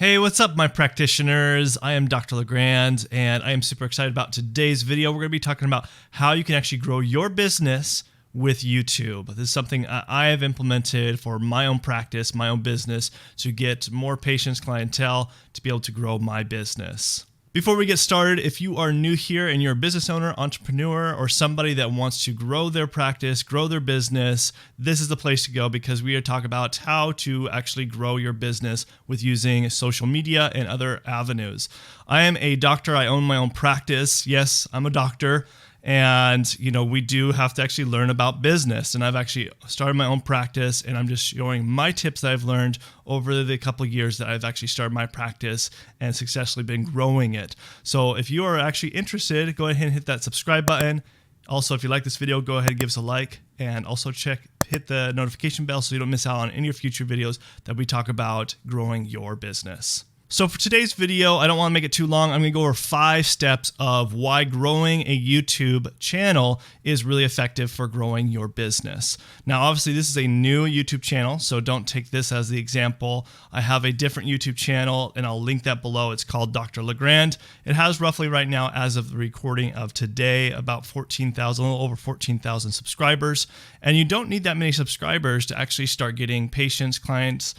Hey, what's up, my practitioners? I am Dr. LeGrand, and I am super excited about today's video. We're going to be talking about how you can actually grow your business with YouTube. This is something I have implemented for my own practice, my own business, to get more patients, clientele, to be able to grow my business. Before we get started, if you are new here and you're a business owner, entrepreneur, or somebody that wants to grow their practice, grow their business, this is the place to go because we are talking about how to actually grow your business with using social media and other avenues. I am a doctor. I own my own practice. Yes, I'm a doctor. And, we do have to actually learn about business. And I've actually started my own practice, and I'm just showing my tips that I've learned over the couple of years that I've actually started my practice and successfully been growing it. So if you are actually interested, go ahead and hit that subscribe button. Also, if you like this video, go ahead and give us a like, and also hit the notification bell so you don't miss out on any of future videos that we talk about growing your business. So for today's video, I don't want to make it too long. I'm going to go over 5 steps of why growing a YouTube channel is really effective for growing your business. Now, obviously, this is a new YouTube channel, so don't take this as the example. I have a different YouTube channel, and I'll link that below. It's called Dr. LeGrand. It has roughly right now, as of the recording of today, about 14,000, a little over 14,000 subscribers. And you don't need that many subscribers to actually start getting patients, clients,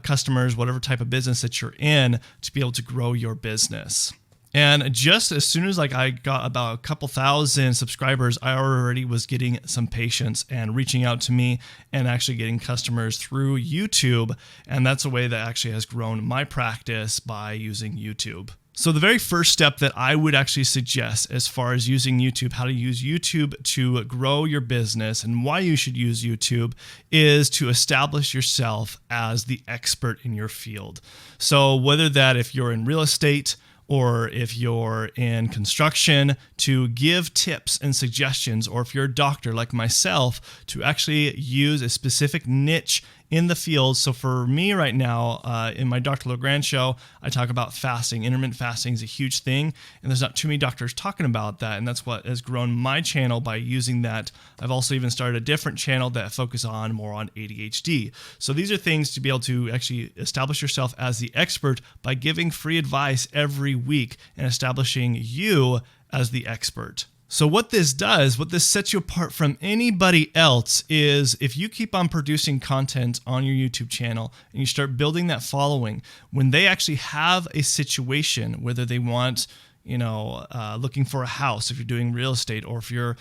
customers, whatever type of business that you're in, to be able to grow your business. And just as soon as I got about a couple thousand subscribers, I already was getting some patients and reaching out to me and actually getting customers through YouTube. And that's a way that actually has grown my practice by using YouTube. So the very first step that I would actually suggest as far as using YouTube, how to use YouTube to grow your business and why you should use YouTube, is to establish yourself as the expert in your field. So whether that if you're in real estate or if you're in construction, to give tips and suggestions, or if you're a doctor like myself, to actually use a specific niche in the field. So for me right now, in my Dr. LeGrand show, I talk about fasting. Intermittent fasting is a huge thing, and there's not too many doctors talking about that, and that's what has grown my channel by using that. I've also even started a different channel that focuses more on ADHD. So these are things to be able to actually establish yourself as the expert by giving free advice every week and establishing you as the expert. So what this does, what this sets you apart from anybody else, is if you keep on producing content on your YouTube channel and you start building that following, when they actually have a situation, whether they want, looking for a house, if you're doing real estate, or if you're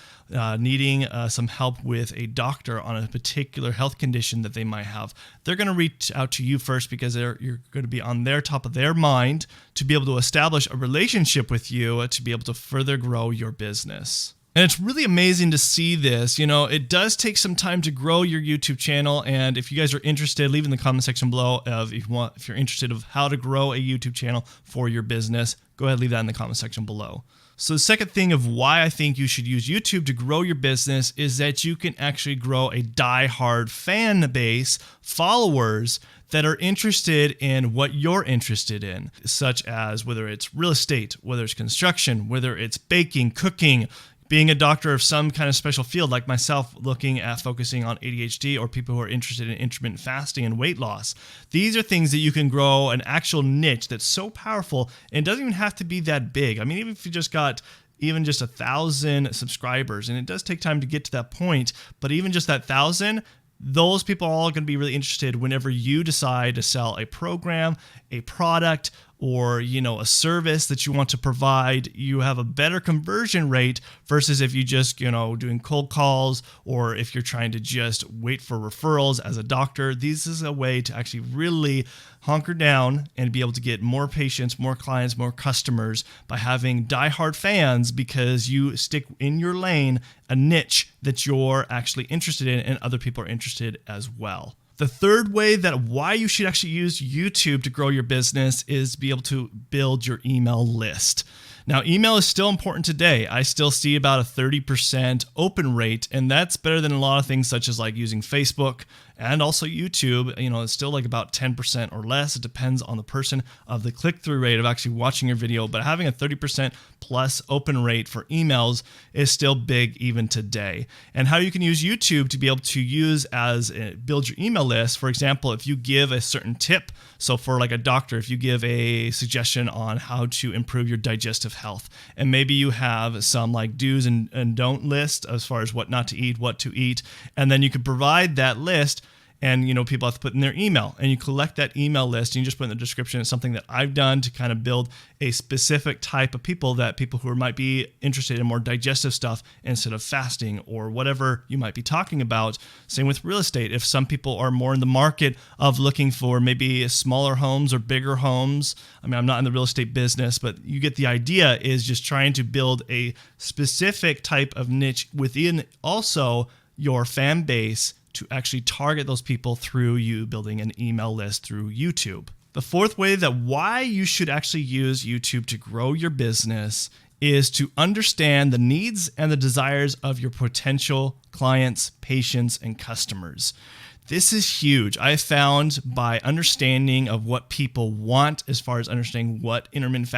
needing some help with a doctor on a particular health condition that they might have, they're going to reach out to you first because you're going to be on their top of their mind to be able to establish a relationship with you to be able to further grow your business. And it's really amazing to see this. It does take some time to grow your YouTube channel. And if you guys are interested, leave in the comment section below if you're interested of how to grow a YouTube channel for your business. Go ahead, leave that in the comment section below. So the second thing of why I think you should use YouTube to grow your business is that you can actually grow a die-hard fan base, followers that are interested in what you're interested in, such as whether it's real estate, whether it's construction, whether it's baking, cooking, being a doctor of some kind of special field like myself, looking at focusing on ADHD, or people who are interested in intermittent fasting and weight loss. These are things that you can grow an actual niche that's so powerful, and it doesn't even have to be that big. I mean, even if you just got just 1,000 subscribers, and it does take time to get to that point, but even just that 1,000, those people are all going to be really interested whenever you decide to sell a program, a product, or a service that you want to provide. You have a better conversion rate versus if you just doing cold calls, or if you're trying to just wait for referrals as a doctor. This is a way to actually really hunker down and be able to get more patients, more clients, more customers by having diehard fans, because you stick in your lane, a niche that you're actually interested in and other people are interested as well. The third way that why you should actually use YouTube to grow your business is to be able to build your email list. Now, email is still important today. I still see about a 30% open rate, and that's better than a lot of things such as using Facebook and also YouTube, it's still like about 10% or less. It depends on the person of the click-through rate of actually watching your video, but having a 30% plus open rate for emails is still big even today. And how you can use YouTube to be able to use as build your email list. For example, if you give a certain tip, so for like a doctor, if you give a suggestion on how to improve your digestive health, and maybe you have some like do's and don't list as far as what not to eat, what to eat, and then you could provide that list. And, people have to put in their email, and you collect that email list and you just put in the description. It's something that I've done to kind of build a specific type of people who might be interested in more digestive stuff instead of fasting or whatever you might be talking about. Same with real estate. If some people are more in the market of looking for maybe smaller homes or bigger homes, I'm not in the real estate business, but you get the idea, is just trying to build a specific type of niche within also your fan base to actually target those people through you building an email list through YouTube. The fourth way that why you should actually use YouTube to grow your business is to understand the needs and the desires of your potential clients, patients, and customers. This is huge. I found by understanding of what people want, as far as understanding what intermittent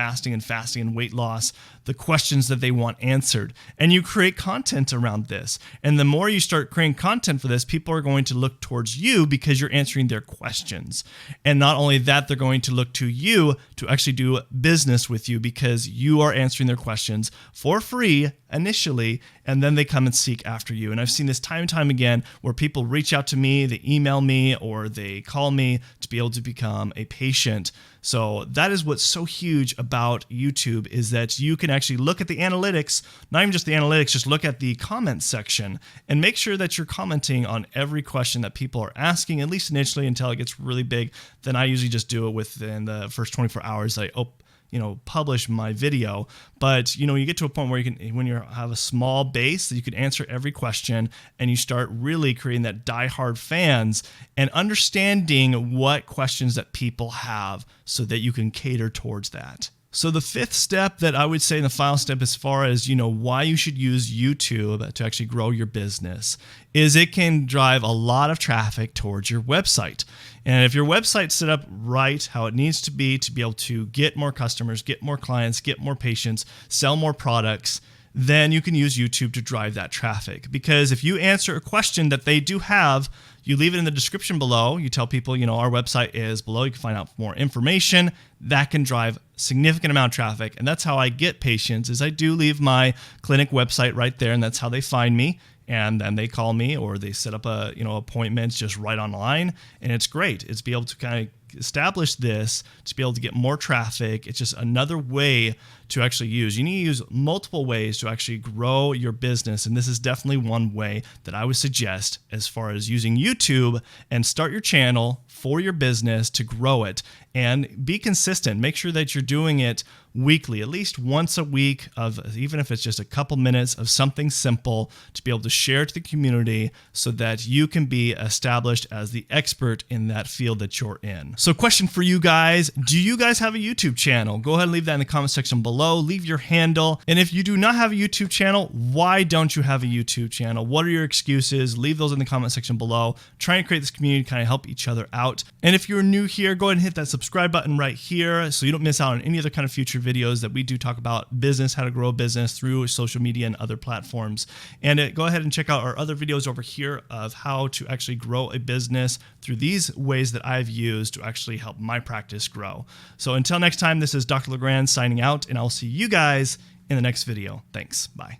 fasting and weight loss, the questions that they want answered. And you create content around this. And the more you start creating content for this, people are going to look towards you because you're answering their questions. And not only that, they're going to look to you to actually do business with you because you are answering their questions for free initially, and then they come and seek after you. And I've seen this time and time again where people reach out to me, they email me, or they call me to be able to become a patient. So that is what's so huge about YouTube, is that you can actually look at the analytics, not even just the analytics, just look at the comment section and make sure that you're commenting on every question that people are asking, at least initially until it gets really big. Then I usually just do it within the first 24 hours. I publish my video. But you get to a point where when you have a small base, that you can answer every question, and you start really creating that diehard fans and understanding what questions that people have so that you can cater towards that. So the fifth step that I would say, in the final step, as far as why you should use YouTube to actually grow your business, is it can drive a lot of traffic towards your website. And if your website's set up right, how it needs to be able to get more customers, get more clients, get more patients, sell more products, then you can use YouTube to drive that traffic. Because if you answer a question that they do have, you leave it in the description below. You tell people, our website is below. You can find out more information. That can drive significant amount of traffic. And that's how I get patients, is I do leave my clinic website right there, and that's how they find me. And then they call me, or they set up appointments just right online. And it's great. It's be able to kind of establish this to be able to get more traffic. It's just another way to actually use. You need to use multiple ways to actually grow your business. And this is definitely one way that I would suggest, as far as using YouTube, and start your channel for your business to grow it, and be consistent. Make sure that you're doing it weekly, at least once a week, of even if it's just a couple minutes of something simple to be able to share to the community so that you can be established as the expert in that field that you're in. So question for you guys, do you guys have a YouTube channel? Go ahead and leave that in the comment section below. Leave your handle. And if you do not have a YouTube channel, why don't you have a YouTube channel? What are your excuses? Leave those in the comment section below. Try and create this community to kind of help each other out. And if you're new here, go ahead and hit that subscribe button right here so you don't miss out on any other kind of future videos that we do talk about business, how to grow a business through social media and other platforms. And go ahead and check out our other videos over here of how to actually grow a business through these ways that I've used to actually help my practice grow. So until next time, this is Dr. Legrand signing out, and I'll see you guys in the next video. Thanks. Bye.